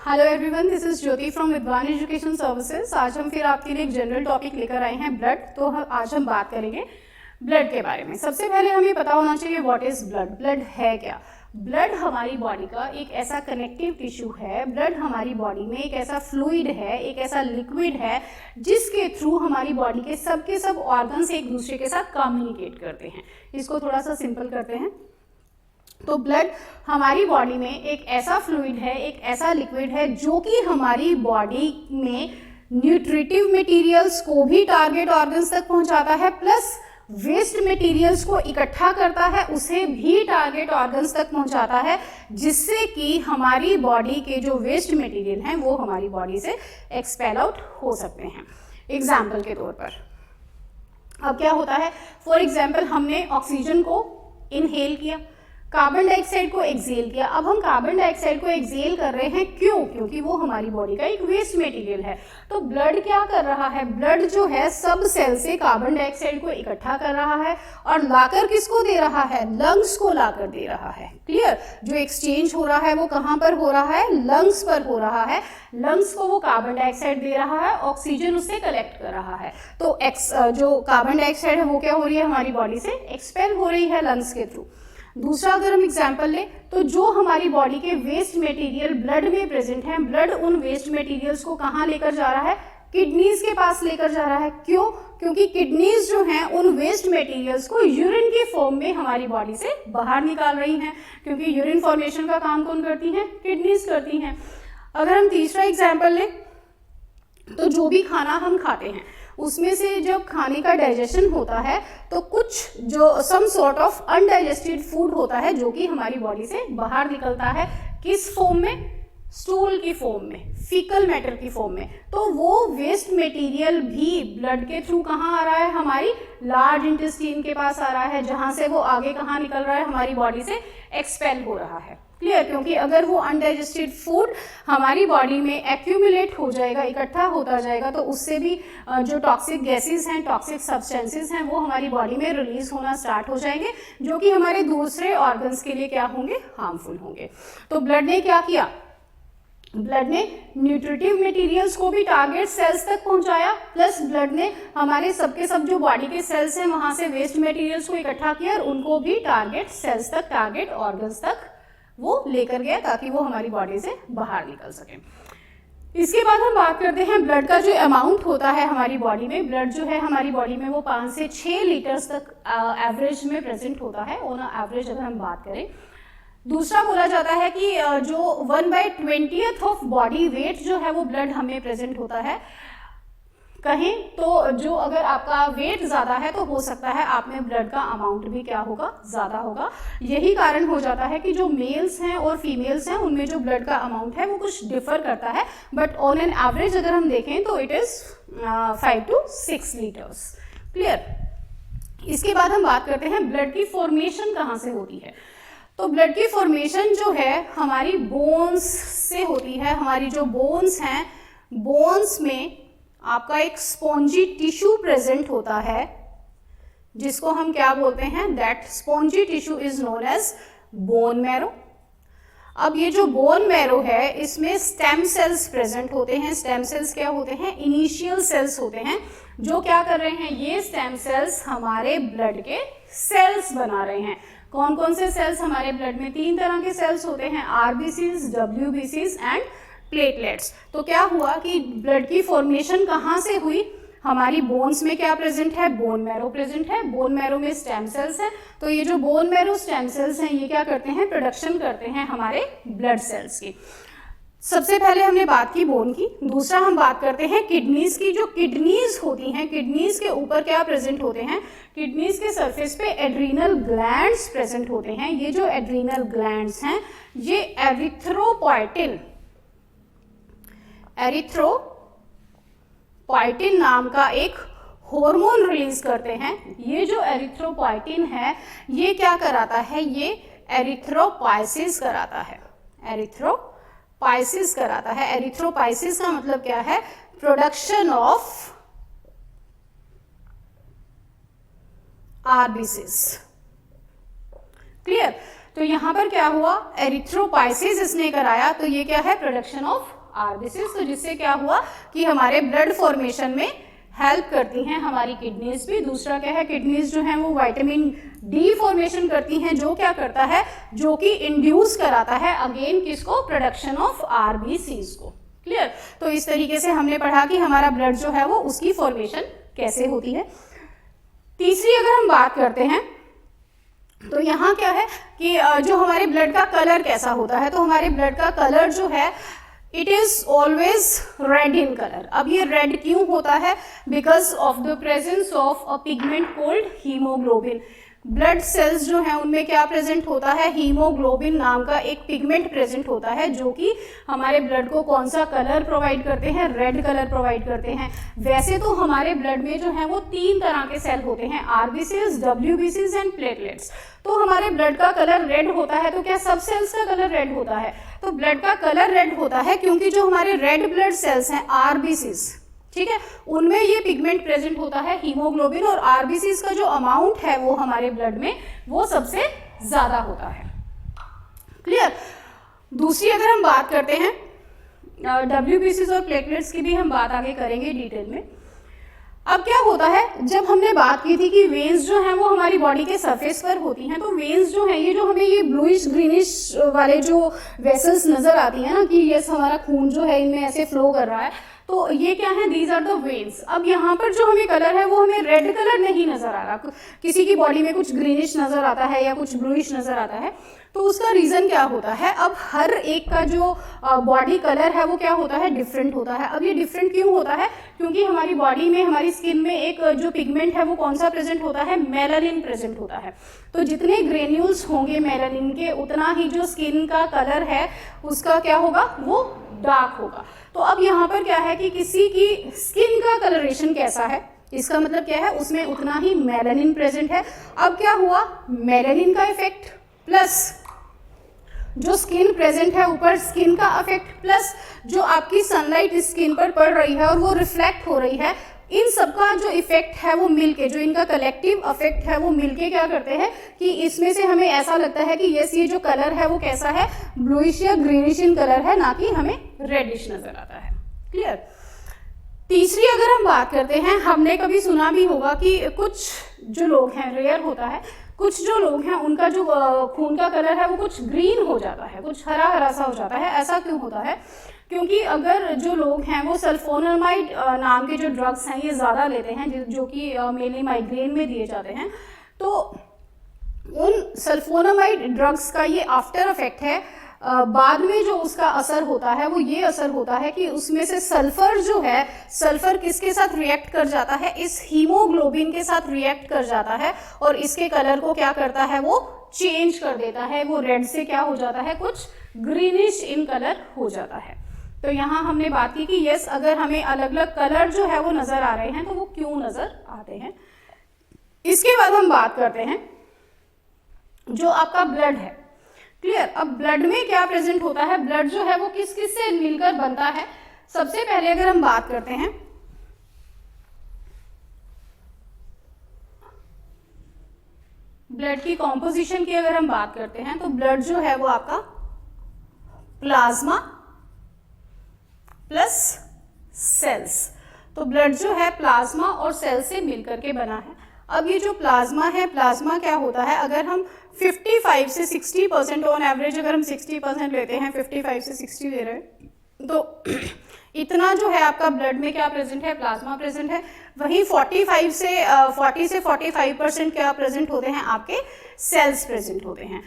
Hello everyone, this is Jyoti from विद्वान education services. आज हम फिर आपके लिए एक जनरल टॉपिक लेकर आए हैं, ब्लड। तो आज हम बात करेंगे ब्लड के बारे में। सबसे पहले हमें पता होना चाहिए व्हाट इज ब्लड। ब्लड है क्या? ब्लड हमारी बॉडी का एक ऐसा कनेक्टिव टिश्यू है। ब्लड हमारी बॉडी में एक ऐसा फ्लूइड है, एक ऐसा लिक्विड है जिसके थ्रू हमारी बॉडी के सब ऑर्गन्स एक दूसरे के साथ कम्युनिकेट करते हैं। इसको थोड़ा सा सिंपल करते हैं। तो ब्लड हमारी बॉडी में एक ऐसा फ्लूइड है, एक ऐसा लिक्विड है जो कि हमारी बॉडी में न्यूट्रिटिव मटेरियल्स को भी टारगेट ऑर्गन्स तक पहुंचाता है, प्लस वेस्ट मटेरियल्स को इकट्ठा करता है, उसे भी टारगेट ऑर्गन्स तक पहुंचाता है, जिससे कि हमारी बॉडी के जो वेस्ट मटेरियल हैं वो हमारी बॉडी से एक्सपेल आउट हो सकते हैं। एग्जाम्पल के तौर पर अब क्या होता है, फॉर एग्जाम्पल हमने ऑक्सीजन को इनहेल किया, कार्बन डाइऑक्साइड को एक्सेल किया। अब हम कार्बन डाइऑक्साइड को एक्सेल कर रहे हैं, क्यों? क्योंकि वो हमारी बॉडी का एक वेस्ट मटेरियल है। तो ब्लड क्या कर रहा है? ब्लड जो है सब सेल से कार्बन डाइऑक्साइड को इकट्ठा कर रहा है और लाकर किसको दे रहा है? लंग्स को लाकर दे रहा है। क्लियर? जो एक्सचेंज हो रहा है वो कहाँ पर हो रहा है? लंग्स पर हो रहा है। लंग्स को वो कार्बन डाइऑक्साइड दे रहा है, ऑक्सीजन उससे कलेक्ट कर रहा है। तो जो कार्बन डाइऑक्साइड है वो क्या हो रही है? हमारी बॉडी से एक्सपेल हो रही है लंग्स के थ्रू। दूसरा अगर हम एग्जाम्पल लें तो जो हमारी बॉडी के वेस्ट मटेरियल ब्लड में प्रेजेंट हैं, ब्लड उन वेस्ट मटेरियल्स को कहाँ लेकर जा रहा है? किडनीज के पास लेकर जा रहा है। क्यों? क्योंकि किडनीज जो हैं उन वेस्ट मटेरियल्स को यूरिन के फॉर्म में हमारी बॉडी से बाहर निकाल रही हैं, क्योंकि यूरिन फॉर्मेशन का काम कौन करती हैं? किडनीज करती हैं। अगर हम तीसरा एग्जाम्पल लें तो जो भी खाना हम खाते हैं उसमें से जब खाने का डाइजेशन होता है तो कुछ जो some sort of undigested food होता है जो कि हमारी बॉडी से बाहर निकलता है। किस फॉर्म में? स्टूल की फॉर्म में, फीकल मैटर की फॉर्म में। तो वो वेस्ट मटेरियल भी ब्लड के थ्रू कहाँ आ रहा है? हमारी लार्ज इंटेस्टाइन के पास आ रहा है, जहां से वो आगे कहाँ निकल रहा है? हमारी बॉडी से एक्सपेल हो रहा है। क्लियर? क्योंकि अगर वो अनडाइजेस्टेड फूड हमारी बॉडी में एक्यूमुलेट हो जाएगा, इकट्ठा होता जाएगा, तो उससे भी जो टॉक्सिक गैसेस हैं, टॉक्सिक सब्सटेंसेस हैं, वो हमारी बॉडी में रिलीज होना स्टार्ट हो जाएंगे, जो कि हमारे दूसरे ऑर्गन्स के लिए क्या होंगे? हार्मफुल होंगे। तो ब्लड ने क्या किया? ब्लड ने न्यूट्रिटिव मटेरियल्स को भी टारगेट सेल्स तक पहुंचाया, प्लस ब्लड ने हमारे सबके सब जो बॉडी के सेल्स हैं वहां से वेस्ट मटेरियल्स को इकट्ठा किया और उनको भी टारगेट सेल्स तक, टारगेट ऑर्गन्स तक वो लेकर गया, ताकि वो हमारी बॉडी से बाहर निकल सके। इसके बाद हम बात करते हैं ब्लड का जो अमाउंट होता है हमारी बॉडी में। ब्लड जो है हमारी बॉडी में वो 5 से 6 लीटर्स तक एवरेज में प्रेजेंट होता है, ऑन एवरेज अगर हम बात करें। दूसरा बोला जाता है कि जो 1/20 ऑफ बॉडी वेट जो है वो ब्लड हमें प्रेजेंट होता है। कहें तो जो अगर आपका वेट ज्यादा है तो हो सकता है आप में ब्लड का अमाउंट भी क्या होगा? ज्यादा होगा। यही कारण हो जाता है कि जो मेल्स हैं और फीमेल्स हैं उनमें जो ब्लड का अमाउंट है वो कुछ डिफर करता है, बट ऑन एन एवरेज अगर हम देखें तो it is 5 to 6 litres. Clear? इसके बाद हम बात करते हैं ब्लड की फॉर्मेशन कहाँ से होती है। तो ब्लड की फॉर्मेशन जो है हमारी बोन्स से होती है। हमारी जो बोन्स हैं, बोन्स में आपका एक स्पॉन्जी टिश्यू प्रेजेंट होता है, जिसको हम क्या बोलते हैं? That spongy tissue is known as bone marrow. अब ये जो बोन मैरो है इसमें स्टेम सेल्स प्रेजेंट होते हैं। स्टेम सेल्स क्या होते हैं? इनिशियल सेल्स होते हैं, जो क्या कर रहे हैं? ये स्टेम सेल्स हमारे ब्लड के सेल्स बना रहे हैं। कौन कौन से सेल्स हमारे ब्लड में? 3 तरह के सेल्स होते हैं, आरबीसीज, डब्ल्यूबीसीज एंड प्लेटलेट्स। तो क्या हुआ कि ब्लड की फॉर्मेशन कहाँ से हुई? हमारी बोन्स में क्या प्रेजेंट है? बोन मैरो प्रेजेंट है। बोन मैरो में स्टेम सेल्स है। तो ये जो बोन मैरो स्टेम सेल्स हैं ये क्या करते हैं? प्रोडक्शन करते हैं हमारे ब्लड सेल्स की। सबसे पहले हमने बात की बोन की। दूसरा हम बात करते हैं किडनीज की। जो किडनीज होती हैं, किडनीज के ऊपर क्या प्रेजेंट होते हैं? किडनीज के सरफेस पे एड्रीनल ग्लैंड्स प्रेजेंट होते हैं। ये जो एड्रीनल ग्लैंड्स हैं ये एरिथ्रोपोइटिन नाम का एक हार्मोन रिलीज करते हैं। ये जो एरिथ्रोपोइटिन है ये क्या कराता है? ये एरिथ्रोपाइसिस कराता है। एरिथ्रोपाइसिस कराता है। एरिथ्रोपाइसिस का मतलब क्या है? Production of RBCs. क्लियर? तो यहां पर क्या हुआ? एरिथ्रोपाइसिस इसने कराया, तो ये क्या है? Production of RBCs. तो जिससे क्या हुआ कि हमारे ब्लड फॉर्मेशन में हेल्प करती हैं हमारी किडनीज भी। दूसरा क्या है, किडनीज जो है वो विटामिन डी फॉर्मेशन करती हैं, जो क्या करता है, जो कि इंड्यूस कराता है अगेन किसको, प्रोडक्शन ऑफ आरबीसीज को। क्लियर। तो इस तरीके से हमने पढ़ा कि हमारा ब्लड जो है वो उसकी फॉर्मेशन कैसे होती है। तीसरी अगर हम बात करते हैं तो यहाँ क्या है कि जो हमारे ब्लड का कलर कैसा होता है, तो हमारे ब्लड का कलर जो है it is always red in colour. अब ये रेड क्यों होता है, because of the presence of a pigment cold haemoglobin. Blood cells जो है उनमें क्या प्रेजेंट होता है, हीमोग्लोबिन नाम का एक पिगमेंट प्रेजेंट होता है, जो कि हमारे ब्लड को कौन सा कलर प्रोवाइड करते हैं, रेड कलर प्रोवाइड करते हैं। वैसे तो हमारे ब्लड में जो है वो 3 तरह के सेल होते हैं, आरबीसीज, डब्ल्यूबीसीज एंड प्लेटलेट्स। तो हमारे ब्लड का कलर रेड होता है, तो क्या सब सेल्स का कलर रेड होता है, तो ब्लड का कलर रेड होता है क्योंकि जो हमारे रेड ब्लड सेल्स हैं आरबीसीज, ठीक है, उनमें ये पिगमेंट प्रेजेंट होता है हीमोग्लोबिन, और आरबीसीज का जो अमाउंट है वो हमारे ब्लड में वो सबसे ज्यादा होता है। क्लियर। दूसरी अगर हम बात करते हैं डब्ल्यूबीसीज और प्लेटलेट्स की भी हम बात आगे करेंगे डिटेल में। अब क्या होता है, जब हमने बात की थी कि वेन्स जो हैं वो हमारी बॉडी के सरफेस पर होती हैं, तो वेन्स जो हैं ये जो हमें ये ब्लूइश ग्रीनिश वाले जो वेसल्स नजर आती हैं ना कि यस हमारा खून जो है इनमें ऐसे फ्लो कर रहा है, तो ये क्या है, दीज आर द वेन्स। अब यहाँ पर जो हमें कलर है वो हमें रेड कलर नहीं नजर आ रहा, किसी की बॉडी में कुछ ग्रीनिश नजर आता है या कुछ ब्लूइश नजर आता है, तो उसका रीजन क्या होता है, अब हर एक का जो बॉडी कलर है वो क्या होता है, डिफरेंट होता है। अब ये डिफरेंट क्यों होता है, क्योंकि हमारी बॉडी में, हमारी स्किन में एक जो पिगमेंट है वो कौन सा प्रेजेंट होता है, मेलानिन प्रेजेंट होता है। तो जितने ग्रेन्यूल्स होंगे मेलानिन के, उतना ही जो स्किन का कलर है उसका क्या होगा, वो डार्क होगा। तो अब यहाँ पर क्या है कि किसी की स्किन का कलरेशन कैसा है, इसका मतलब क्या है, उसमें उतना ही मेलानिन प्रेजेंट है। अब क्या हुआ, मेलानिन का इफेक्ट प्लस जो स्किन प्रेजेंट है ऊपर, स्किन का इफेक्ट प्लस जो आपकी सनलाइट स्किन पर पड़ रही है और वो रिफ्लेक्ट हो रही है, इन सबका जो इफेक्ट है वो मिलके, जो इनका कलेक्टिव इफेक्ट है वो मिलके क्या करते हैं कि इसमें से हमें ऐसा लगता है कि यस ये जो कलर है वो कैसा है, ब्लूइश या ग्रीनिश इन कलर है, ना कि हमें रेडिश नजर आता है। क्लियर। तीसरी अगर हम बात करते हैं, हमने कभी सुना भी होगा कि कुछ जो लोग हैं, रेयर होता है, कुछ जो लोग हैं उनका जो खून का कलर है वो कुछ ग्रीन हो जाता है, कुछ हरा हरा सा हो जाता है। ऐसा क्यों होता है, क्योंकि अगर जो लोग हैं वो सल्फोनामाइड नाम के जो ड्रग्स हैं ये ज़्यादा लेते हैं, जो कि मेनली माइग्रेन में दिए जाते हैं, तो उन सल्फोनामाइड ड्रग्स का ये आफ्टर इफेक्ट है, बाद में जो उसका असर होता है वो ये असर होता है कि उसमें से सल्फर जो है, सल्फर किसके साथ रिएक्ट कर जाता है, इस हीमोग्लोबिन के साथ रिएक्ट कर जाता है, और इसके कलर को क्या करता है, वो चेंज कर देता है, वो रेड से क्या हो जाता है, कुछ ग्रीनिश इन कलर हो जाता है। तो यहाँ हमने बात की कि यस अगर हमें अलग अलग कलर जो है वो नजर आ रहे हैं तो वो क्यों नजर आते हैं। इसके बाद हम बात करते हैं जो आपका ब्लड है। क्लियर। अब ब्लड में क्या प्रेजेंट होता है, ब्लड जो है वो किस किस से मिलकर बनता है। सबसे पहले अगर हम बात करते हैं ब्लड की कॉम्पोजिशन की, अगर हम बात करते हैं तो ब्लड जो है वो आपका प्लाज्मा प्लस सेल्स, तो ब्लड जो है प्लाज्मा और सेल से मिलकर के बना है। अब ये जो प्लाज्मा है, प्लाज्मा क्या होता है, अगर हम 55 से 60% ऑन एवरेज, अगर हम 60% लेते हैं, 55 से 60 ले रहे हैं, तो इतना जो है आपका ब्लड में क्या प्रेजेंट है, प्लाज्मा प्रेजेंट है। वहीं 40 से 45% क्या प्रेजेंट होते हैं, आपके सेल्स प्रेजेंट होते हैं।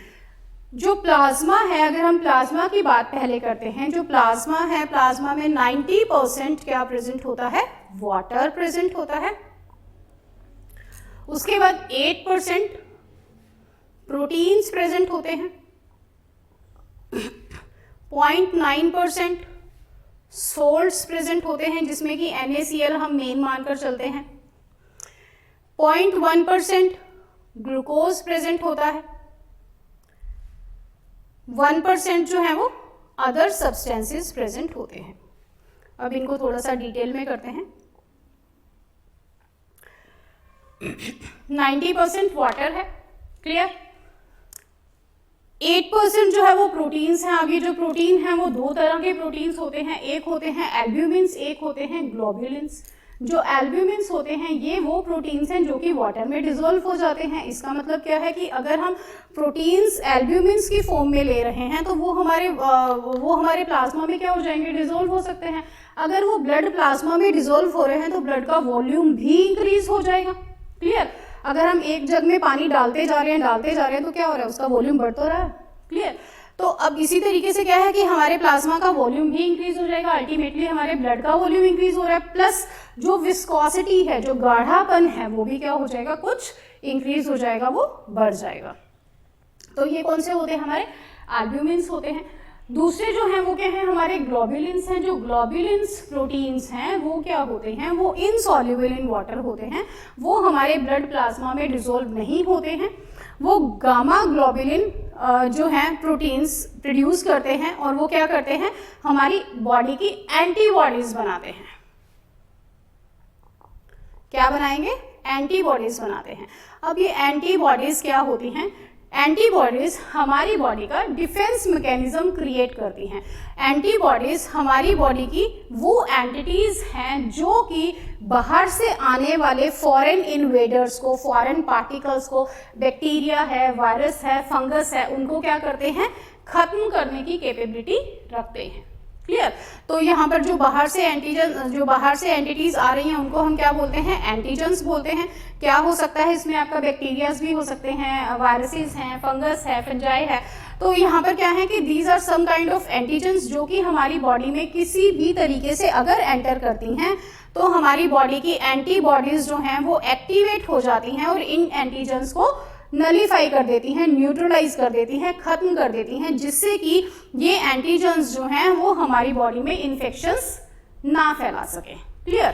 जो प्लाज्मा है, अगर हम प्लाज्मा की बात पहले करते हैं, जो प्लाज्मा है, प्लाज्मा में 90% क्या प्रेजेंट होता है, वाटर प्रेजेंट होता है। उसके बाद 8% प्रोटीन्स प्रेजेंट होते हैं, 0.9% सोल्ट्स प्रेजेंट होते हैं, जिसमें कि NaCl हम मेन मानकर चलते हैं, 0.1% ग्लूकोज प्रेजेंट होता है, 1% जो है वो अदर सब्सटेंसेस प्रेजेंट होते हैं। अब इनको थोड़ा सा डिटेल में करते हैं। 90% वाटर है, क्लियर। 8% जो है वो प्रोटीन्स हैं। आगे जो प्रोटीन हैं वो दो तरह के प्रोटीन्स होते हैं, एक होते हैं एल्ब्यूमिन्स, एक होते हैं ग्लोब्युलिन्स। जो एल्ब्यूमिन्स होते हैं ये वो प्रोटीन्स हैं जो कि वाटर में डिसॉल्व हो जाते हैं। इसका मतलब क्या है कि अगर हम प्रोटीन्स एल्ब्यूमिन्स की फॉर्म में ले रहे हैं तो वो हमारे प्लाज्मा में क्या हो जाएंगे, डिसॉल्व हो सकते हैं। अगर वो ब्लड प्लाज्मा में डिसॉल्व हो रहे हैं तो ब्लड का वॉल्यूम भी इंक्रीज हो जाएगा। क्लियर? अगर हम एक जग में पानी डालते जा रहे हैं तो क्या हो रहा है, उसका वॉल्यूम बढ़ तो रहा है। क्लियर? तो अब इसी तरीके से क्या है कि हमारे प्लाज्मा का वॉल्यूम भी इंक्रीज हो जाएगा, अल्टीमेटली हमारे ब्लड का वॉल्यूम इंक्रीज हो रहा है, प्लस जो विस्कोसिटी है, जो गाढ़ापन है, वो भी क्या हो जाएगा, कुछ इंक्रीज हो जाएगा, वो बढ़ जाएगा। तो ये कौन से होते हैं, हमारे एल्ब्यूमिन्स होते हैं। दूसरे जो हैं वो क्या हैं, हमारे ग्लोब्युलिन्स हैं। जो ग्लोब्युलिन्स प्रोटीन्स हैं वो क्या होते हैं, वो इनसॉल्युबल इन वाटर होते हैं, वो हमारे ब्लड प्लाज्मा में डिसॉल्व नहीं होते हैं। वो गामा ग्लोब्युलिन जो हैं प्रोटीन्स प्रोड्यूस करते हैं और वो क्या करते हैं, हमारी बॉडी की एंटीबॉडीज बनाते हैं। क्या बनाएंगे, एंटीबॉडीज बनाते हैं। अब ये एंटीबॉडीज क्या होती हैं, एंटीबॉडीज हमारी बॉडी का डिफेंस मैकेनिज्म क्रिएट करती हैं। एंटीबॉडीज हमारी बॉडी की वो एंटिटीज हैं जो कि बाहर से आने वाले फॉरेन इन्वेडर्स को, फॉरेन पार्टिकल्स को, बैक्टीरिया है, वायरस है, फंगस है, उनको क्या करते हैं, खत्म करने की कैपेबिलिटी रखते हैं। क्लियर? तो यहाँ पर जो बाहर से एंटिटीज आ रही हैं उनको हम क्या बोलते हैं, एंटीजन्स बोलते हैं। क्या हो सकता है इसमें, आपका बैक्टीरियाज भी हो सकते हैं, वायरसेस हैं, फंगस है, फंजाई है। तो यहाँ पर क्या है कि these are some kind of antigens जो कि हमारी बॉडी में किसी भी तरीके से अगर एंटर करती हैं तो हमारी बॉडी की एंटीबॉडीज जो हैं वो एक्टिवेट हो जाती हैं और इन एंटीजन्स को नलीफाई कर देती हैं, न्यूट्रलाइज कर देती हैं, खत्म कर देती हैं, जिससे कि ये एंटीजन्स जो हैं वो हमारी बॉडी में इन्फेक्शंस ना फैला सके। क्लियर?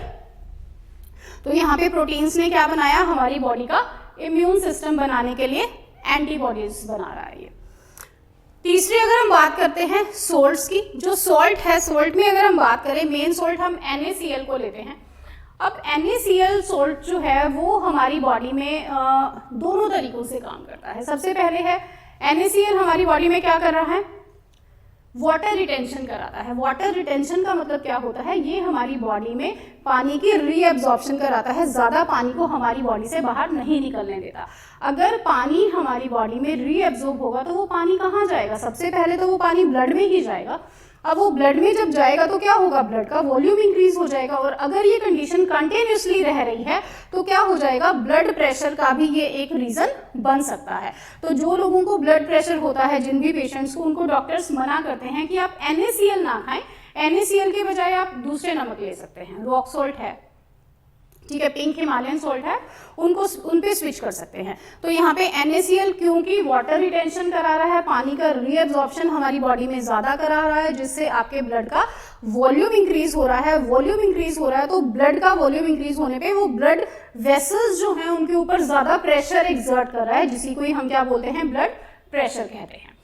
तो यहाँ पे प्रोटीन्स ने क्या बनाया, हमारी बॉडी का इम्यून सिस्टम बनाने के लिए एंटीबॉडीज बना रहा है ये। तीसरी अगर हम बात करते हैं सोल्ट्स की, जो सॉल्ट है, सॉल्ट में अगर हम बात करें, मेन सॉल्ट हम NaCl को लेते हैं। अब NaCl सॉल्ट जो है वो हमारी बॉडी में दोनों तरीकों से काम करता है। सबसे पहले है NaCl हमारी बॉडी में क्या कर रहा है, वाटर रिटेंशन कराता है। वाटर रिटेंशन का मतलब क्या होता है, ये हमारी बॉडी में पानी की रीअब्जॉर्प्शन कराता है, ज़्यादा पानी को हमारी बॉडी से बाहर नहीं निकलने देता। अगर पानी हमारी बॉडी में रीअब्जॉर्ब होगा तो वो पानी कहाँ जाएगा, सबसे पहले तो वो पानी ब्लड में ही जाएगा। अब वो ब्लड में जब जाएगा तो क्या होगा, ब्लड का वॉल्यूम इंक्रीज हो जाएगा, और अगर ये कंडीशन कंटिन्यूसली रह रही है तो क्या हो जाएगा, ब्लड प्रेशर का भी ये एक रीजन बन सकता है। तो जो लोगों को ब्लड प्रेशर होता है, जिन भी पेशेंट्स को, उनको डॉक्टर्स मना करते हैं कि आप NaCl ना खाएं, NaCl के बजाय आप दूसरे नमक ले सकते हैं, रॉक सॉल्ट है, ठीक है, पिंक हिमालयन सॉल्ट है, उन पे स्विच कर सकते हैं। तो यहाँ पे NaCl क्योंकि वाटर रिटेंशन करा रहा है, पानी का रीअब्जॉर्प्शन हमारी बॉडी में ज़्यादा करा रहा है, जिससे आपके ब्लड का वॉल्यूम इंक्रीज हो रहा है। वॉल्यूम इंक्रीज हो रहा है तो ब्लड का वॉल्यूम इंक्रीज होने पे वो ब्लड वेसल्स जो हैं उनके ऊपर ज़्यादा प्रेशर एक्सर्ट कर रहा है, जिसी को हम क्या बोलते हैं, ब्लड प्रेशर कहते हैं।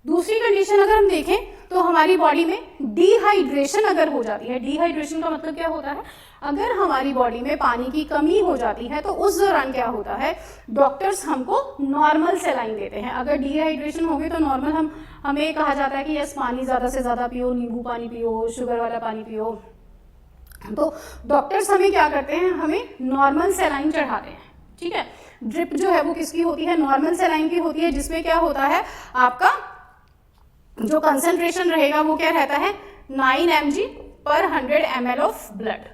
दूसरी कंडीशन अगर हम देखें तो हमारी बॉडी में डिहाइड्रेशन अगर हो जाती है, डिहाइड्रेशन का मतलब क्या होता है, अगर हमारी बॉडी में पानी की कमी हो जाती है तो उस दौरान क्या होता है, डॉक्टर्स हमको नॉर्मल सलाइन देते हैं। अगर डिहाइड्रेशन हो गई तो नॉर्मल हमें कहा जाता है कि यस पानी ज़्यादा से ज़्यादा पियो, नींबू पानी पियो, शुगर वाला पानी पियो। तो डॉक्टर्स हमें क्या करते हैं, हमें नॉर्मल सलाइन चढ़ाते हैं। ठीक है, ड्रिप जो है वो किसकी होती है, नॉर्मल सलाइन की होती है, जिसमें क्या होता है, आपका जो कंसंट्रेशन रहेगा वो क्या रहता है, 9 mg पर 100 ml ऑफ ब्लड।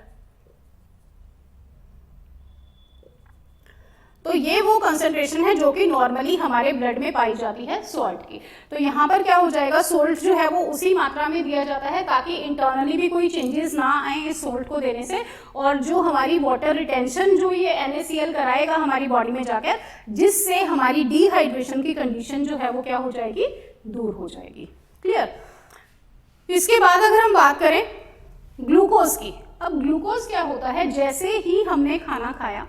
तो ये वो कंसंट्रेशन है जो कि नॉर्मली हमारे ब्लड में पाई जाती है सॉल्ट की। तो यहाँ पर क्या हो जाएगा, सॉल्ट जो है वो उसी मात्रा में दिया जाता है ताकि इंटरनली भी कोई चेंजेस ना आए इस सॉल्ट को देने से, और जो हमारी वाटर रिटेंशन जो ये NaCl कराएगा हमारी बॉडी में जाकर, जिससे हमारी डिहाइड्रेशन की कंडीशन जो है वो क्या हो जाएगी, दूर हो जाएगी। क्लियर? इसके बाद अगर हम बात करें ग्लूकोज की, अब ग्लूकोज क्या होता है, जैसे ही हमने खाना खाया,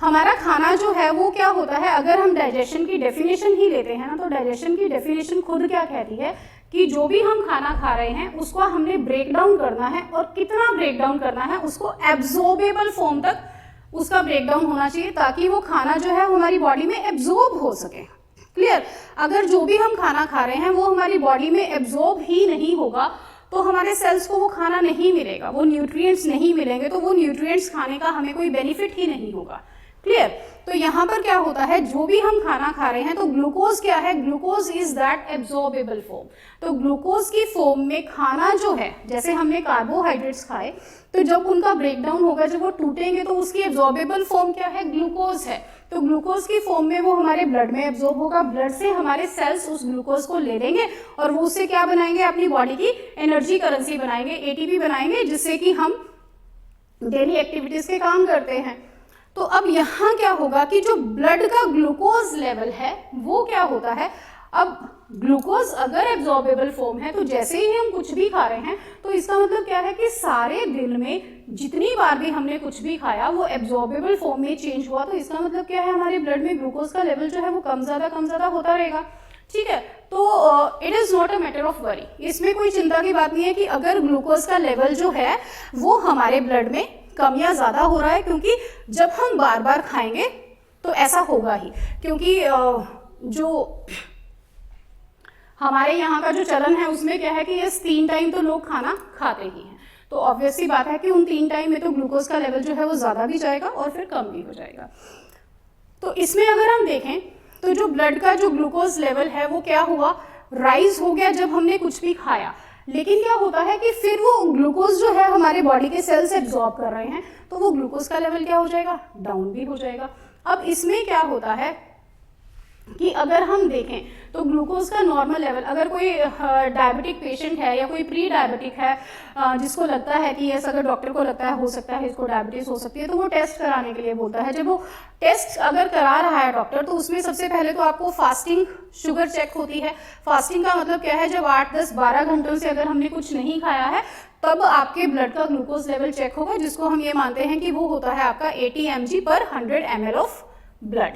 हमारा खाना जो है वो क्या होता है, अगर हम डाइजेशन की डेफिनेशन ही लेते हैं ना, तो डाइजेशन की डेफिनेशन खुद क्या कहती है कि जो भी हम खाना खा रहे हैं उसको हमने ब्रेक डाउन करना है, और कितना ब्रेक डाउन करना है, उसको एब्जॉर्बेबल फॉर्म तक उसका ब्रेक डाउन होना चाहिए ताकि वो खाना जो है हमारी बॉडी में एब्जॉर्ब हो सके। क्लियर? अगर जो भी हम खाना खा रहे हैं वो हमारी बॉडी में एब्जॉर्ब ही नहीं होगा तो हमारे सेल्स को वो खाना नहीं मिलेगा, वो न्यूट्रिएंट्स नहीं मिलेंगे, तो वो न्यूट्रिएंट्स खाने का हमें कोई बेनिफिट ही नहीं होगा। क्लियर? तो यहाँ पर क्या होता है, जो भी हम खाना खा रहे हैं, तो ग्लूकोज क्या है, glucose is that absorbable form. तो ग्लूकोज की फॉर्म में खाना जो है, जैसे हमने कार्बोहाइड्रेट्स खाए, तो जब उनका ब्रेकडाउन होगा, जब वो टूटेंगे, तो उसकी एब्जॉर्बेबल फॉर्म क्या है, ग्लूकोज है। तो ग्लूकोज की फॉर्म में वो हमारे ब्लड में एब्जॉर्ब होगा, ब्लड से हमारे सेल्स उस ग्लूकोज को ले लेंगे और वो उससे क्या बनाएंगे, अपनी बॉडी की एनर्जी करेंसी बनाएंगे, एटीपी बनाएंगे, जिससे कि हम डेली एक्टिविटीज के काम करते हैं। तो अब यहाँ क्या होगा कि जो ब्लड का ग्लूकोज लेवल है वो क्या होता है, अब ग्लूकोज अगर एब्जॉर्बेबल फॉर्म है तो जैसे ही हम कुछ भी खा रहे हैं तो इसका मतलब क्या है कि सारे दिन में जितनी बार भी हमने कुछ भी खाया वो एब्जॉर्बेबल फॉर्म में चेंज हुआ, तो इसका मतलब क्या है, हमारे ब्लड में ग्लूकोज का लेवल जो है वो कम ज्यादा होता रहेगा। ठीक है, तो it is not a matter of worry, इसमें कोई चिंता की बात नहीं है कि अगर ग्लूकोज का लेवल जो है वो हमारे ब्लड में कम या ज्यादा हो रहा है, क्योंकि जब हम बार बार खाएंगे तो ऐसा होगा ही, क्योंकि जो हमारे यहाँ का जो चलन है उसमें क्या है कि ये 3 टाइम तो लोग खाना खाते ही हैं, तो ऑब्वियस सी बात है कि उन 3 टाइम में तो ग्लूकोज का लेवल जो है वो ज्यादा भी जाएगा और फिर कम भी हो जाएगा। तो इसमें अगर हम देखें तो जो ब्लड का जो ग्लूकोज लेवल है वो क्या हुआ, राइज हो गया जब हमने कुछ भी खाया, लेकिन क्या होता है कि फिर वो ग्लूकोज जो है हमारे बॉडी के सेल्स एब्जॉर्ब कर रहे हैं, तो वो ग्लूकोज का लेवल क्या हो जाएगा, डाउन भी हो जाएगा। अब इसमें क्या होता है कि अगर हम देखें तो ग्लूकोज का नॉर्मल लेवल, अगर कोई डायबिटिक पेशेंट है या कोई प्री डायबिटिक है जिसको लगता है कि यस, अगर डॉक्टर को लगता है हो सकता है इसको डायबिटीज हो सकती है, तो वो टेस्ट कराने के लिए बोलता है। जब वो टेस्ट अगर करा रहा है डॉक्टर, तो उसमें सबसे पहले तो आपको फास्टिंग शुगर चेक होती है। फास्टिंग का मतलब क्या है, जब 8, 10, 12 घंटों से अगर हमने कुछ नहीं खाया है तब आपके ब्लड का ग्लूकोज लेवल चेक होगा, जिसको हम ये मानते हैं कि वो होता है आपका 80 mg/100 ml ऑफ ब्लड।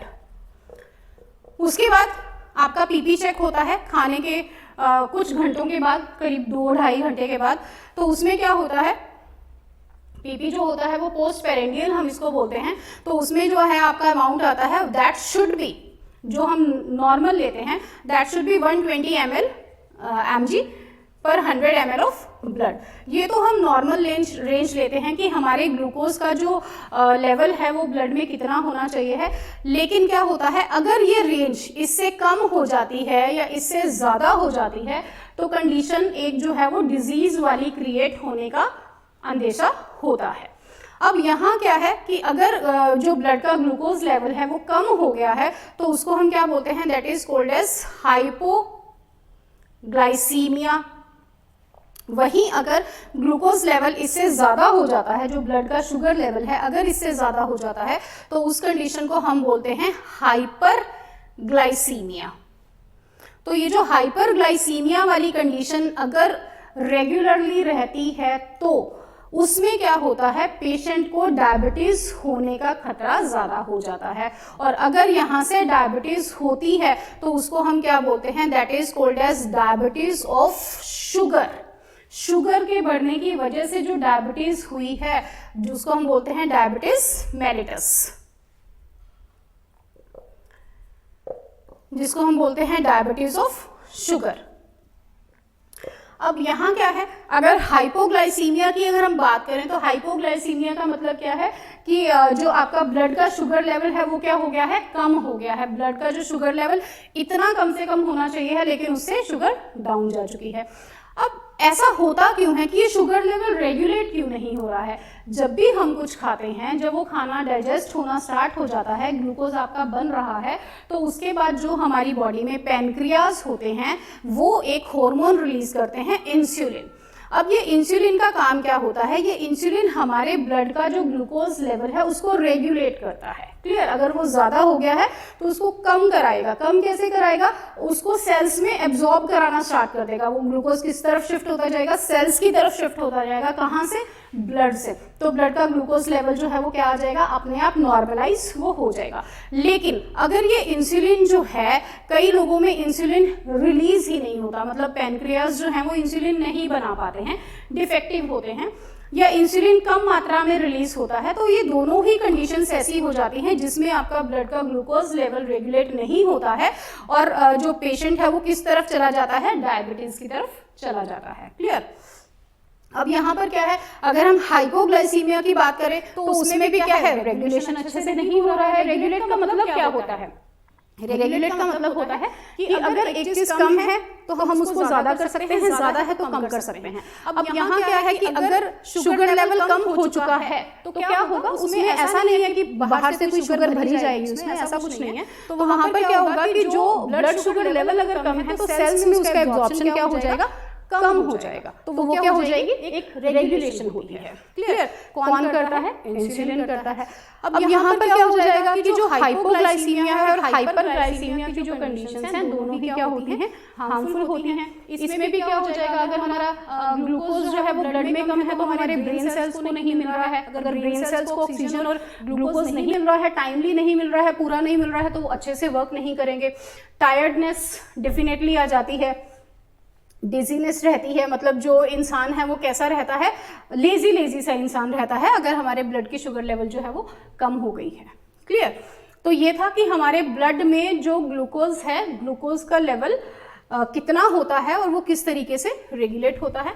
उसके बाद आपका पीपी चेक होता है खाने के कुछ घंटों के बाद, करीब 2-2.5 घंटे के बाद। तो उसमें क्या होता है, पीपी जो होता है वो पोस्ट पेरेंडियल हम इसको बोलते हैं, तो उसमें जो है आपका अमाउंट आता है दैट शुड बी, जो हम नॉर्मल लेते हैं that should be 120 mg/100 ml of blood. ये तो हम नॉर्मल रेंज लेते हैं कि हमारे ग्लूकोज का जो लेवल है वो ब्लड में कितना होना चाहिए है। लेकिन क्या होता है, अगर ये रेंज इससे कम हो जाती है या इससे ज़्यादा हो जाती है तो कंडीशन एक जो है वो डिजीज वाली क्रिएट होने का अंदेशा होता है। अब यहाँ क्या है कि अगर जो ब्लड का ग्लूकोज लेवल है वो कम हो गया है तो उसको हम क्या बोलते हैं, that is called as hypoglycaemia. वहीं अगर ग्लूकोज लेवल इससे ज़्यादा हो जाता है, जो ब्लड का शुगर लेवल है अगर इससे ज़्यादा हो जाता है तो उस कंडीशन को हम बोलते हैं हाइपरग्लाइसीमिया। तो ये जो हाइपरग्लाइसीमिया वाली कंडीशन अगर रेगुलरली रहती है तो उसमें क्या होता है, पेशेंट को डायबिटीज होने का खतरा ज़्यादा हो जाता है। और अगर यहाँ से डायबिटीज होती है तो उसको हम क्या बोलते हैं, that is called as diabetes of sugar. Sugar के बढ़ने की वजह से जो डायबिटीज हुई है जिसको हम बोलते हैं डायबिटीज मेलिटस, जिसको हम बोलते हैं डायबिटीज ऑफ शुगर। अब यहाँ क्या है, अगर हाइपोग्लाइसीमिया की अगर हम बात करें तो हाइपोग्लाइसीमिया का मतलब क्या है कि जो आपका ब्लड का शुगर लेवल है वो क्या हो गया है, कम हो गया है। ब्लड का जो शुगर लेवल इतना कम से कम होना चाहिए है लेकिन उससे शुगर डाउन जा चुकी है। अब ऐसा होता क्यों है कि ये शुगर लेवल रेगुलेट क्यों नहीं हो रहा है? जब भी हम कुछ खाते हैं, जब वो खाना डाइजेस्ट होना स्टार्ट हो जाता है, ग्लूकोज आपका बन रहा है, तो उसके बाद जो हमारी बॉडी में पैनक्रियाज होते हैं वो एक हार्मोन रिलीज करते हैं, इंसुलिन। अब ये इंसुलिन का काम क्या होता है, ये इंसुलिन हमारे ब्लड का जो ग्लूकोज लेवल है उसको रेगुलेट करता है। क्लियर? अगर वो ज़्यादा हो गया है तो उसको कम कराएगा। कम कैसे कराएगा, उसको सेल्स में एब्जॉर्ब कराना स्टार्ट कर देगा। वो ग्लूकोज किस तरफ शिफ्ट होता जाएगा, सेल्स की तरफ शिफ्ट होता जाएगा। कहाँ से, ब्लड से। तो ब्लड का ग्लूकोज लेवल जो है वो क्या आ जाएगा, अपने आप नॉर्मलाइज वो हो जाएगा। लेकिन अगर ये इंसुलिन जो है, कई लोगों में इंसुलिन रिलीज ही नहीं होता, मतलब पैनक्रियाज जो है वो इंसुलिन नहीं बना पाते हैं, डिफेक्टिव होते हैं। या इंसुलिन कम मात्रा में रिलीज होता है, तो ये दोनों ही कंडीशंस ऐसी हो जाती हैं जिसमें आपका ब्लड का ग्लूकोज लेवल रेगुलेट नहीं होता है और जो पेशेंट है वो किस तरफ चला जाता है, डायबिटीज की तरफ चला जाता है। क्लियर। अब यहाँ पर क्या है, अगर हम हाइपोग्लाइसीमिया की बात करें तो उसमें भी क्या है, रेगुलेशन अच्छे से नहीं हो रहा है। रेगुलेट का मतलब क्या होता है, रेगुलेट का मतलब होता है कि अगर एक चीज कम है तो हम उसको ज्यादा कर सकते हैं, ज्यादा है तो कम कर सकते हैं। अब यहाँ क्या है कि अगर शुगर लेवल कम हो चुका है तो क्या होगा, उसमें ऐसा नहीं है कि बाहर से कोई शुगर भरी जाएगी, उसमें ऐसा कुछ नहीं है। तो वहां पर क्या होगा कि जो ब्लड शुगर लेवल अगर कम है तो सेल्स में उसका एब्जॉर्प्शन क्या हो जाएगा, कम हो जाएगा। तो वो क्या हो जाएगी, एक रेगुलेशन होती है। क्लियर। कौन करता है, इंसुलिन करता है। अब यहाँ पर क्या हो जाएगा कि जो हाइपोग्लाइसीमिया है और हाइपरग्लाइसीमिया की जो कंडीशंस हैं दोनों ही क्या होती हैं, हार्मफुल होती हैं। इसमें भी क्या हो जाएगा, अगर हमारा ग्लूकोज जो है वो ब्लड में कम है तो हमारे ब्रेन सेल्स को नहीं मिल रहा है। अगर ब्रेन सेल्स को ऑक्सीजन और ग्लूकोज नहीं मिल रहा है, टाइमली नहीं मिल रहा है, पूरा नहीं मिल रहा है, तो वो अच्छे से वर्क नहीं करेंगे। टायर्डनेस डेफिनेटली आ जाती है, डिजीनेस रहती है, मतलब जो इंसान है वो कैसा रहता है, लेजी लेजी सा इंसान रहता है अगर हमारे ब्लड की शुगर लेवल जो है वो कम हो गई है। क्लियर। तो ये था कि हमारे ब्लड में जो ग्लूकोज है, ग्लूकोज का लेवल कितना होता है और वो किस तरीके से रेगुलेट होता है।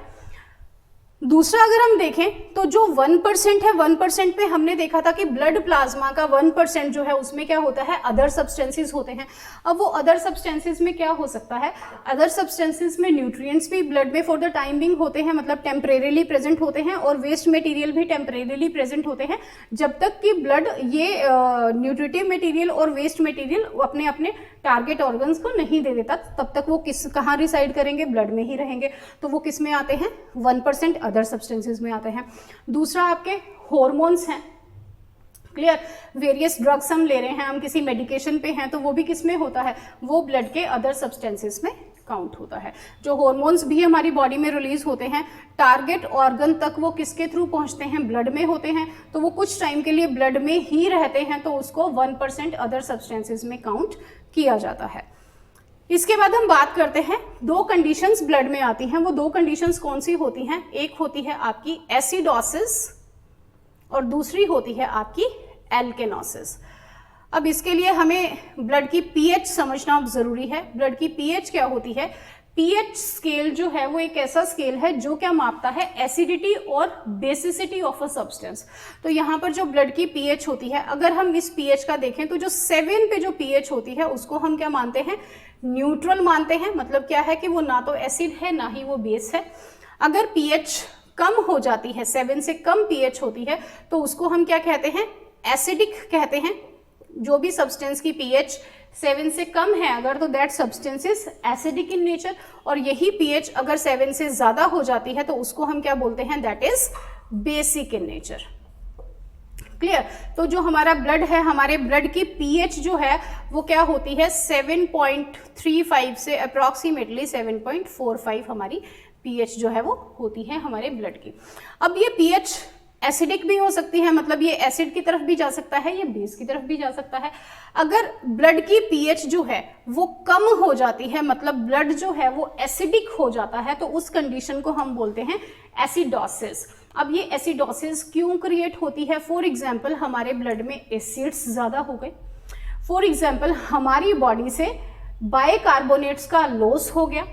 दूसरा अगर हम देखें तो जो 1% है, 1% में हमने देखा था कि ब्लड प्लाज्मा का 1% जो है उसमें क्या होता है, अदर सब्सटेंसेस होते हैं। अब वो अदर सब्सटेंसेस में क्या हो सकता है, अदर सब्सटेंसेस में न्यूट्रिएंट्स भी ब्लड में फॉर द टाइम बिंग होते हैं, मतलब टेम्परेरीली प्रेजेंट होते हैं, और वेस्ट मटेरियल भी टेम्परेरीली प्रेजेंट होते हैं। जब तक कि ब्लड ये न्यूट्रिटिव मटेरियल और वेस्ट मटेरियल अपने अपने टारगेट ऑर्गन्स को नहीं दे देता, तब तक वो कहाँ रिसाइड करेंगे, ब्लड में ही रहेंगे। तो वो किस में आते हैं, 1% अदर सब्सटेंसेस में आते हैं। दूसरा आपके हॉर्मोन्स हैं। क्लियर। वेरियस ड्रग्स हम ले रहे हैं, हम किसी मेडिकेशन पे हैं, तो वो भी किस में होता है, वो ब्लड के अदर सब्सटेंसेस में काउंट होता है। जो हॉर्मोन्स भी हमारी बॉडी में रिलीज होते हैं, टारगेट ऑर्गन तक वो किसके थ्रू पहुंचते हैं, ब्लड में होते हैं। तो वो कुछ टाइम के लिए ब्लड में ही रहते हैं, तो उसको 1% अदर सब्सटेंसेस में काउंट किया जाता है। इसके बाद हम बात करते हैं, दो कंडीशंस ब्लड में आती हैं। वो दो कंडीशंस कौन सी होती हैं, एक होती है आपकी एसिडोसिस और दूसरी होती है आपकी एल्केनोसिस। अब इसके लिए हमें ब्लड की पीएच समझना जरूरी है। ब्लड की पीएच क्या होती है, पीएच स्केल जो है वो एक ऐसा स्केल है जो क्या मापता है, एसिडिटी और बेसिसिटी ऑफ अ सब्सटेंस। तो यहाँ पर जो ब्लड की पीएच होती है, अगर हम इस पीएच का देखें तो जो 7 पे जो पीएच होती है उसको हम क्या मानते हैं, न्यूट्रल मानते हैं। मतलब क्या है कि वो ना तो एसिड है ना ही वो बेस है। अगर पीएच कम हो जाती है, 7 से कम पीएच होती है, तो उसको हम क्या कहते हैं, एसिडिक कहते हैं। जो भी सब्सटेंस की पीएच 7 से कम है अगर, तो that substance is acidic in nature. और यही पीएच अगर 7 से ज्यादा हो जाती है तो उसको हम क्या बोलते हैं, that is basic in nature. Clear. तो जो हमारा ब्लड है, हमारे ब्लड की पीएच जो है वो क्या होती है, 7.35 से अप्रॉक्सीमेटली 7.45 हमारी पीएच जो है वो होती है हमारे ब्लड की। अब ये पीएच एसिडिक भी हो सकती है, मतलब ये एसिड की तरफ भी जा सकता है, ये बेस की तरफ भी जा सकता है। अगर ब्लड की पीएच जो है वो कम हो जाती है, मतलब ब्लड जो है वो एसिडिक हो जाता है, तो उस कंडीशन को हम बोलते हैं एसिडोसिस। अब ये एसिडोसिस क्यों क्रिएट होती है, फॉर एग्जाम्पल हमारे ब्लड में एसिड्स ज्यादा हो गए, फॉर एग्जाम्पल हमारी बॉडी से बाइकार्बोनेट्स का लॉस हो गया,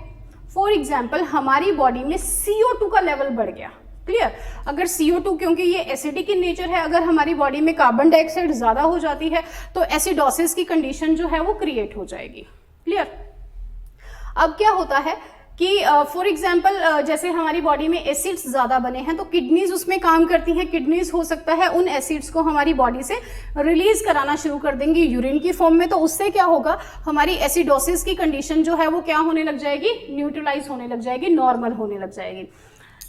फॉर एग्जाम्पल हमारी बॉडी में CO2 का लेवल बढ़ गया। क्लियर। अगर CO2, क्योंकि ये एसिडिक इन नेचर है, अगर हमारी बॉडी में कार्बन डाइऑक्साइड ज्यादा हो जाती है तो एसिडोसिस की कंडीशन जो है वो क्रिएट हो जाएगी। क्लियर। अब क्या होता है कि फॉर एग्जाम्पल जैसे हमारी बॉडी में एसिड्स ज्यादा बने हैं तो किडनीज उसमें काम करती हैं। किडनीज हो सकता है उन एसिड्स को हमारी बॉडी से रिलीज कराना शुरू कर देंगी यूरिन की फॉर्म में। तो उससे क्या होगा, हमारी एसिडोसिस की कंडीशन जो है वो क्या होने लग जाएगी, न्यूट्रलाइज होने लग जाएगी, नॉर्मल होने लग जाएगी।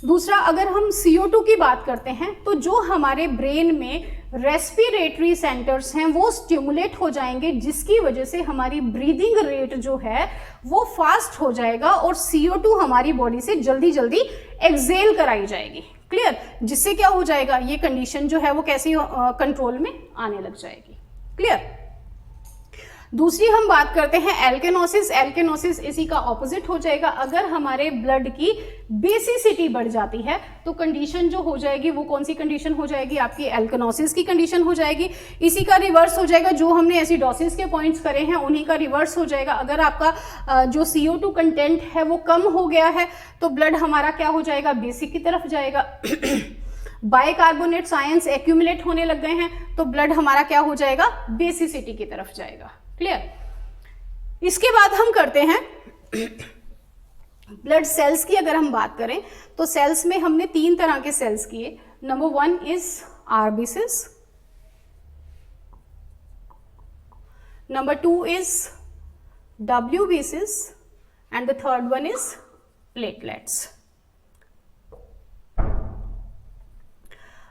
दूसरा, अगर हम CO2 की बात करते हैं तो जो हमारे ब्रेन में रेस्पिरेटरी सेंटर्स हैं वो स्टिमुलेट हो जाएंगे, जिसकी वजह से हमारी ब्रीदिंग रेट जो है वो फास्ट हो जाएगा और CO2 हमारी बॉडी से जल्दी जल्दी एक्सेल कराई जाएगी। क्लियर। जिससे क्या हो जाएगा, ये कंडीशन जो है वो कैसी कंट्रोल में आने लग जाएगी। क्लियर। दूसरी हम बात करते हैं एल्केनोसिस। एल्केनोसिस इसी का ऑपोजिट हो जाएगा। अगर हमारे ब्लड की बेसिसिटी बढ़ जाती है तो कंडीशन जो हो जाएगी वो कौन सी कंडीशन हो जाएगी, आपकी एल्केनोसिस की कंडीशन हो जाएगी। इसी का रिवर्स हो जाएगा, जो हमने एसिडोसिस के पॉइंट्स करे हैं उन्हीं का रिवर्स हो जाएगा। अगर आपका जो CO2 कंटेंट है वो कम हो गया है तो ब्लड हमारा क्या हो जाएगा, बेसिक की तरफ जाएगा। बाइकार्बोनेट आयंस एक्यूमुलेट होने लग गए हैं तो ब्लड हमारा क्या हो जाएगा, बेसिसिटी की तरफ जाएगा। क्लियर। इसके बाद हम करते हैं ब्लड सेल्स की। अगर हम बात करें तो सेल्स में हमने 3 तरह के सेल्स किए। Number 1 is RBCs, number 2 is WBCs and the third one is platelets.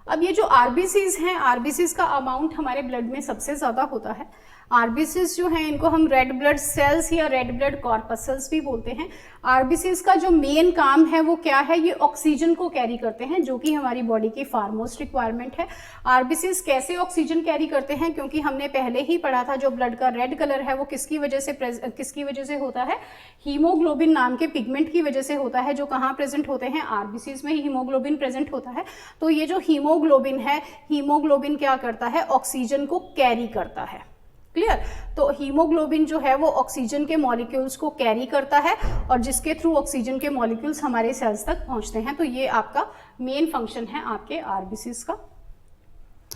अब ये जो आरबीसीज हैं, आरबीसीज का अमाउंट हमारे ब्लड में सबसे ज्यादा होता है। आरबीसीज जो हैं इनको हम रेड ब्लड सेल्स या रेड ब्लड कॉर्पसल्स भी बोलते हैं। आरबीसीज का जो मेन काम है वो क्या है, ये ऑक्सीजन को कैरी करते हैं, जो कि हमारी बॉडी की फारमोस्ट रिक्वायरमेंट है। आरबीसीज कैसे ऑक्सीजन कैरी करते हैं, क्योंकि हमने पहले ही पढ़ा था जो ब्लड का रेड कलर है वो किसकी वजह से होता है, हीमोग्लोबिन नाम के पिगमेंट की वजह से होता है, जो कहाँ प्रेजेंट होते हैं, आरबीसीज में हीमोग्लोबिन प्रेजेंट होता है। तो ये जो हीमोग्लोबिन है, हीमोग्लोबिन क्या करता है, ऑक्सीजन को कैरी करता है। क्लियर। तो हीमोग्लोबिन जो है वो ऑक्सीजन के मॉलिक्यूल्स को कैरी करता है और जिसके थ्रू ऑक्सीजन के मॉलिक्यूल्स हमारे सेल्स तक पहुंचते हैं। तो ये आपका मेन फंक्शन है आपके आरबीसीज का।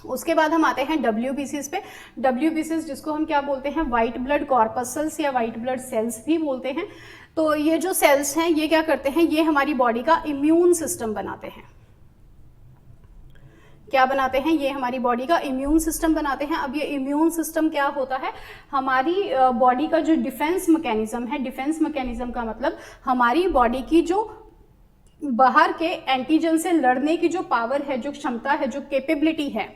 उसके बाद हम आते हैं WBCs पे। WBCs जिसको हम क्या बोलते हैं, वाइट ब्लड कॉर्पसल्स या वाइट ब्लड सेल्स भी बोलते हैं। तो ये जो सेल्स हैं ये क्या करते हैं, ये हमारी बॉडी का इम्यून सिस्टम बनाते हैं। क्या बनाते हैं, ये हमारी बॉडी का इम्यून सिस्टम बनाते हैं। अब ये इम्यून सिस्टम क्या होता है, हमारी बॉडी का जो डिफेंस मैकेनिज्म है। डिफेंस मैकेनिज्म का मतलब हमारी बॉडी की जो बाहर के एंटीजन से लड़ने की जो पावर है, जो क्षमता है, जो कैपेबिलिटी है,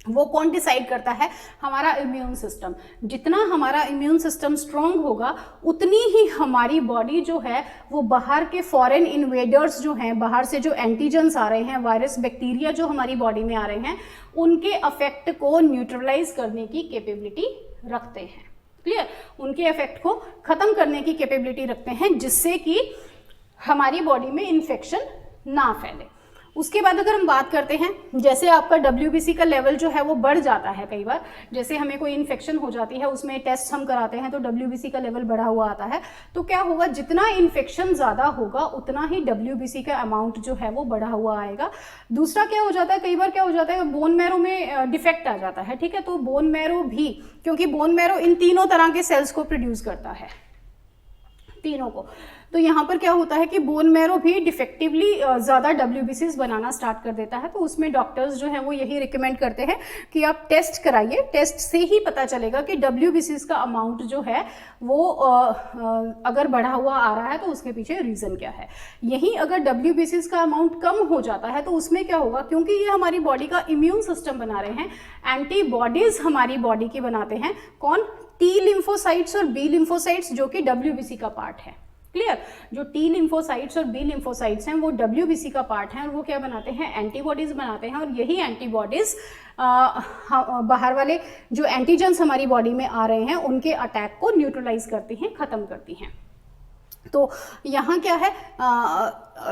वो कौन डिसाइड करता है, हमारा इम्यून सिस्टम। जितना हमारा इम्यून सिस्टम स्ट्रांग होगा उतनी ही हमारी बॉडी जो है वो बाहर के फॉरेन इन्वेडर्स जो हैं, बाहर से जो एंटीजन्स आ रहे हैं, वायरस बैक्टीरिया जो हमारी बॉडी में आ रहे हैं, उनके अफेक्ट को न्यूट्रलाइज करने की कैपेबिलिटी रखते हैं। क्लियर। उनके इफेक्ट को खत्म करने की कैपेबिलिटी रखते हैं, जिससे कि हमारी बॉडी में इन्फेक्शन ना फैले। उसके बाद अगर हम बात करते हैं, जैसे आपका WBC का लेवल जो है वो बढ़ जाता है, कई बार जैसे हमें कोई इन्फेक्शन हो जाती है, उसमें टेस्ट हम कराते हैं तो WBC का लेवल बढ़ा हुआ आता है। तो क्या होगा, जितना इन्फेक्शन ज़्यादा होगा उतना ही WBC का अमाउंट जो है वो बढ़ा हुआ आएगा। दूसरा क्या हो जाता है, कई बार क्या हो जाता है, बोन मैरो में डिफेक्ट आ जाता है। ठीक है। तो बोन मैरो भी, क्योंकि बोन मैरो इन तीनों तरह के सेल्स को प्रोड्यूस करता है, तीनों को, तो यहाँ पर क्या होता है कि बोन मैरो भी डिफेक्टिवली ज़्यादा WBCs बनाना स्टार्ट कर देता है। तो उसमें डॉक्टर्स जो हैं वो यही रिकमेंड करते हैं कि आप टेस्ट कराइए। टेस्ट से ही पता चलेगा कि WBCs का अमाउंट जो है वो अगर बढ़ा हुआ आ रहा है तो उसके पीछे रीज़न क्या है। यही अगर WBCs का अमाउंट कम हो जाता है तो उसमें क्या होगा, क्योंकि ये हमारी बॉडी का इम्यून सिस्टम बना रहे हैं, एंटीबॉडीज़ हमारी बॉडी की बनाते हैं। कौन, T लिम्फोसाइट्स और B लिम्फोसाइट्स, जो कि WBC का पार्ट है। क्लियर। जो T लिम्फोसाइट्स और B लिम्फोसाइट्स हैं वो WBC का पार्ट हैं और वो क्या बनाते हैं, एंटीबॉडीज बनाते हैं। और यही एंटीबॉडीज बाहर वाले जो एंटीजन्स हमारी बॉडी में आ रहे हैं उनके अटैक को न्यूट्रलाइज करती हैं, खत्म करती हैं। तो यहाँ क्या है,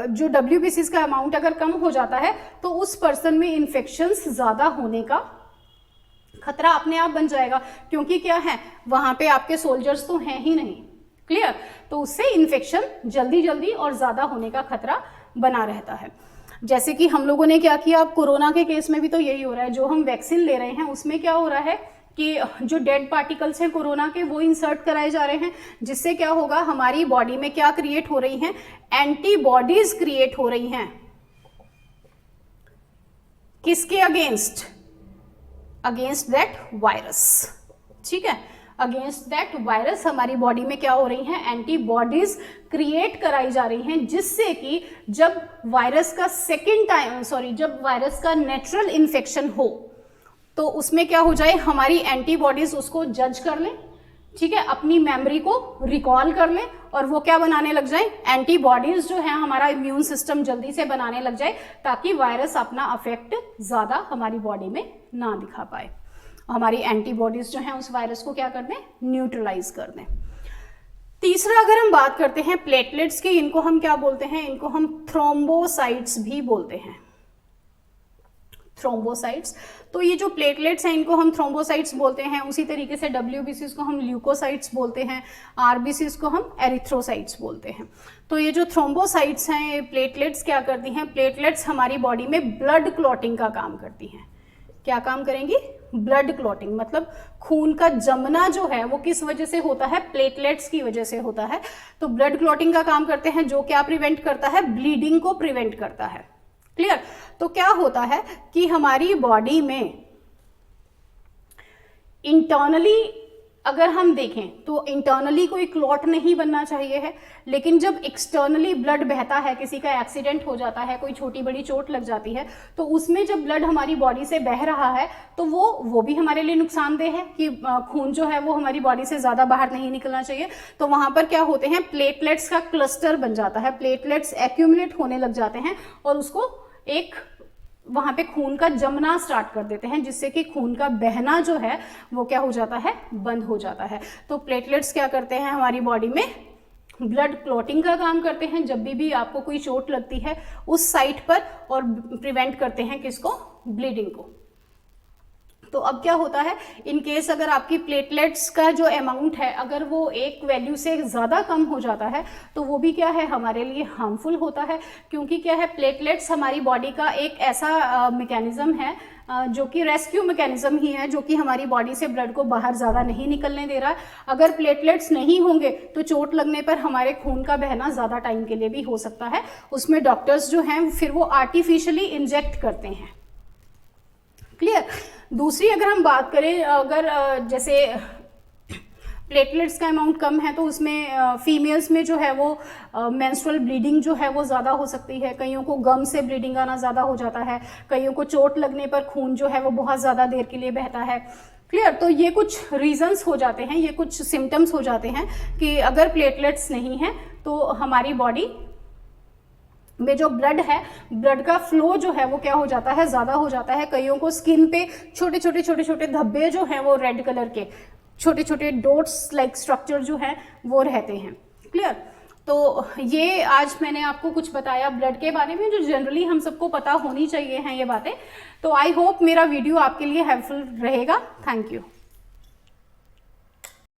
जो WBCs का अमाउंट अगर कम हो जाता है तो उस पर्सन में इन्फेक्शंस ज़्यादा होने का खतरा अपने आप बन जाएगा, क्योंकि क्या है, वहाँ पे आपके सोल्जर्स तो हैं ही नहीं। क्लियर। तो उससे इन्फेक्शन जल्दी और ज़्यादा होने का खतरा बना रहता है। जैसे कि हम लोगों ने क्या किया, अब कोरोना के केस में भी तो यही हो रहा है। जो हम वैक्सीन ले रहे हैं उसमें क्या हो रहा है कि जो डेड पार्टिकल्स हैं कोरोना के वो इंसर्ट कराए जा रहे हैं, जिससे क्या होगा, हमारी बॉडी में क्या क्रिएट हो रही हैं, एंटीबॉडीज क्रिएट हो रही हैं। किसके अगेंस्ट, अगेंस्ट दैट वायरस। ठीक है। अगेंस्ट दैट वायरस हमारी बॉडी में क्या हो रही हैं, एंटीबॉडीज क्रिएट कराई जा रही हैं, जिससे कि जब वायरस का नेचुरल इन्फेक्शन हो तो उसमें क्या हो जाए, हमारी एंटीबॉडीज उसको जज कर लें। ठीक है। अपनी मेमोरी को रिकॉल कर लें और वो क्या बनाने लग जाए, एंटीबॉडीज जो है हमारा इम्यून सिस्टम जल्दी से बनाने लग जाए, ताकि वायरस अपना अफेक्ट ज़्यादा हमारी बॉडी में ना दिखा पाए। हमारी एंटीबॉडीज जो हैं उस वायरस को क्या कर दें, न्यूट्रलाइज कर दें। तीसरा अगर हम बात करते हैं प्लेटलेट्स की, इनको हम क्या बोलते हैं, इनको हम थ्रोम्बोसाइट्स भी बोलते हैं, थ्रोम्बोसाइट्स। तो ये जो प्लेटलेट्स हैं इनको हम थ्रोम्बोसाइट्स बोलते हैं। उसी तरीके से WBCs को हम ल्यूकोसाइट्स बोलते हैं, RBCs को हम एरिथ्रोसाइट्स बोलते हैं। तो ये जो थ्रोम्बोसाइट्स हैं, ये प्लेटलेट्स क्या करती हैं, प्लेटलेट्स हमारी बॉडी में ब्लड क्लॉटिंग का काम करती हैं। क्या काम करेंगी, ब्लड क्लॉटिंग, मतलब खून का जमना जो है वो किस वजह से होता है, प्लेटलेट्स की वजह से होता है। तो ब्लड क्लॉटिंग का काम करते हैं, जो क्या प्रिवेंट करता है, ब्लीडिंग को प्रिवेंट करता है। क्लियर। तो क्या होता है कि हमारी बॉडी में इंटरनली अगर हम देखें तो इंटरनली कोई क्लॉट नहीं बनना चाहिए है, लेकिन जब एक्सटर्नली ब्लड बहता है, किसी का एक्सीडेंट हो जाता है, कोई छोटी बड़ी चोट लग जाती है, तो उसमें जब ब्लड हमारी बॉडी से बह रहा है तो वो भी हमारे लिए नुकसानदेह है कि खून जो है वो हमारी बॉडी से ज़्यादा बाहर नहीं निकलना चाहिए। तो वहाँ पर क्या होते हैं, प्लेटलेट्स का क्लस्टर बन जाता है, प्लेटलेट्स एक्यूमुलेट होने लग जाते हैं और उसको एक वहाँ पे खून का जमना स्टार्ट कर देते हैं, जिससे कि खून का बहना जो है वो क्या हो जाता है, बंद हो जाता है। तो प्लेटलेट्स क्या करते हैं, हमारी बॉडी में ब्लड क्लॉटिंग का काम करते हैं जब भी आपको कोई चोट लगती है उस साइट पर, और प्रिवेंट करते हैं किसको, ब्लीडिंग को। तो अब क्या होता है, इन केस अगर आपकी प्लेटलेट्स का जो अमाउंट है अगर वो एक वैल्यू से ज़्यादा कम हो जाता है तो वो भी क्या है, हमारे लिए हार्मफुल होता है। क्योंकि क्या है, प्लेटलेट्स हमारी बॉडी का एक ऐसा मैकेनिज्म है जो कि रेस्क्यू मैकेनिज्म ही है, जो कि हमारी बॉडी से ब्लड को बाहर ज़्यादा नहीं निकलने दे रहा है। अगर प्लेटलेट्स नहीं होंगे तो चोट लगने पर हमारे खून का बहना ज़्यादा टाइम के लिए भी हो सकता है। उसमें डॉक्टर्स जो हैं फिर वो आर्टिफिशियली इंजेक्ट करते हैं। क्लियर। दूसरी अगर हम बात करें, अगर जैसे प्लेटलेट्स का अमाउंट कम है तो उसमें फीमेल्स में जो है वो मेंस्ट्रुअल ब्लीडिंग जो है वो ज़्यादा हो सकती है। कईयों को गम से ब्लीडिंग आना ज़्यादा हो जाता है, कईयों को चोट लगने पर खून जो है वो बहुत ज़्यादा देर के लिए बहता है। क्लियर। तो ये कुछ रीजंस हो जाते हैं, ये कुछ सिम्टम्स हो जाते हैं कि अगर प्लेटलेट्स नहीं हैं तो हमारी बॉडी में जो ब्लड है, ब्लड का फ्लो जो है वो क्या हो जाता है, ज़्यादा हो जाता है। कईयों को स्किन पे छोटे छोटे धब्बे जो हैं वो रेड कलर के छोटे छोटे डॉट्स लाइक स्ट्रक्चर जो है वो रहते हैं। क्लियर। तो ये आज मैंने आपको कुछ बताया ब्लड के बारे में, जो जनरली हम सबको पता होनी चाहिए हैं ये बातें। तो आई होप मेरा वीडियो आपके लिए हेल्पफुल रहेगा। Thank you.